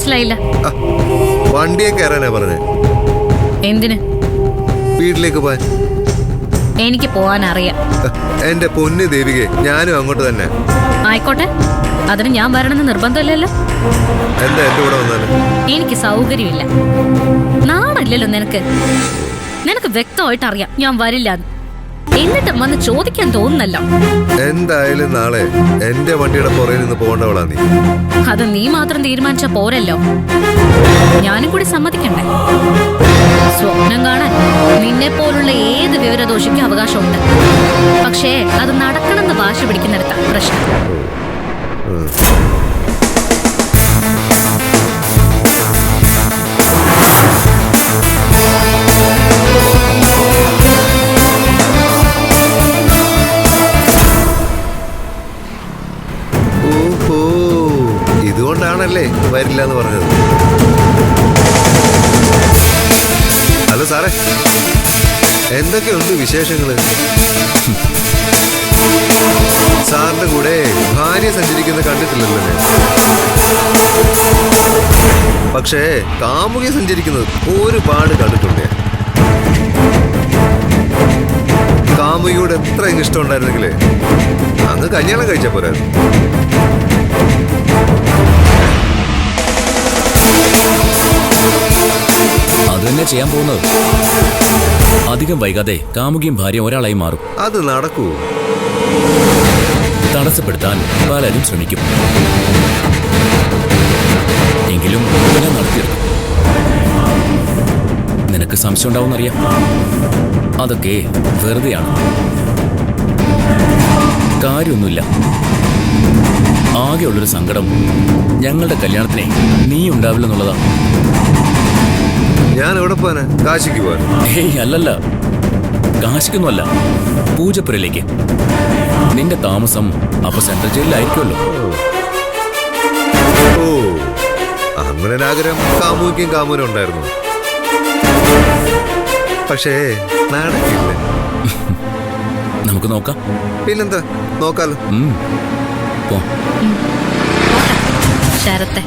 മനസ്സിലായില്ല. വണ്ടിയെ കയറാനാ പറഞ്ഞേ. എന്തിന്? വീട്ടിലേക്ക് പോവാൻ. എനിക്ക് പോവാൻ അറിയാം. എന്റെ പൊന്നു ദേവികെ, ഞാനും അങ്ങോട്ട് തന്നെ. ആയിക്കോട്ടെ, അതിന് ഞാൻ വരണമെന്ന് നിർബന്ധമില്ലല്ലോ. എന്താ എന്റെ കൂടെ വന്നാലും? എനിക്ക് സൗകര്യമില്ല. നാണല്ലോ നിനക്ക്. നിനക്ക് വ്യക്തമായിട്ട് അറിയാം ഞാൻ വരില്ല. എന്നിട്ടും വന്ന് ചോദിക്കാൻ തോന്നുന്നല്ലോ. എന്തായാലും നാളെ എന്റെ വണ്ടിയുടെ പുറകിൽ നിന്ന് പോകേണ്ടവളാ നീ. അത് നീ മാത്രം തീരുമാനിച്ച പോരല്ലോ, ഞാനും കൂടി സമ്മതിക്കണ്ടേ? സ്വപ്നം കാണാൻ നിന്നെ പോലുള്ള ഏത് വിവരദോഷിക്കും അവകാശമുണ്ട്. പക്ഷേ അത് നടക്കണമെന്ന് വാശി പിടിക്കുന്നിടത്താ പ്രശ്നം. ഓഹോ, ഇതുകൊണ്ടാണല്ലേ വരില്ല എന്ന് പറഞ്ഞത്. ഹലോ സാറേ, എന്തൊക്കെയുണ്ട് വിശേഷങ്ങള്? സാറിന്റെ കൂടെ ഭാര്യ സഞ്ചരിക്കുന്ന കണ്ടിട്ടില്ലല്ലോ ഞാൻ. പക്ഷേ കാമുകി സഞ്ചരിക്കുന്നത് ഒരുപാട് കണ്ടിട്ടുണ്ട് ഞാൻ. കാമുകിയോട് എത്ര ഇഷ്ടം ഉണ്ടായിരുന്നെങ്കിലേ അങ്ങ് കല്യാണം കഴിച്ച പോരായിരുന്നു. അത് തന്നെ ചെയ്യാൻ പോകുന്നത്. അധികം വൈകാതെ കാമുകിയും ഭാര്യയും ഒരാളായി മാറും. അത് നടക്കൂ? തടസ്സപ്പെടുത്താൻ പലരും ശ്രമിക്കും. എങ്കിലും ഞാൻ നടത്തിയെടുക്കും. നിനക്ക് സംശയം ഉണ്ടാവുമെന്നറിയാം. അതൊക്കെ വെറുതെയാണ്, കാര്യമൊന്നുമില്ല. ആകെയുള്ളൊരു സങ്കടം ഞങ്ങളുടെ കല്യാണത്തിനെ നീ ഉണ്ടാവില്ലെന്നുള്ളതാണ്. ഞാൻ എവിടെ പോവാനാ? കാശിക്ക് പോവാൻ? ഹേയ് അല്ലല്ല, കാശിക്കൊന്നുമല്ല, പൂജപ്പുരയിലേക്ക്. നിന്റെ താമസം അപ്പൊ സെൻട്രൽ ജയിലിലായിരിക്കുമല്ലോ. ഓ, അങ്ങനെ ഒരാഗ്രഹം കാമുകിക്കും കാമുനും ഉണ്ടായിരുന്നു. പക്ഷേ നടക്കില്ല. നമുക്ക് നോക്കാം. പിന്നെന്താ, നോക്കാലോ. ശരത്തെ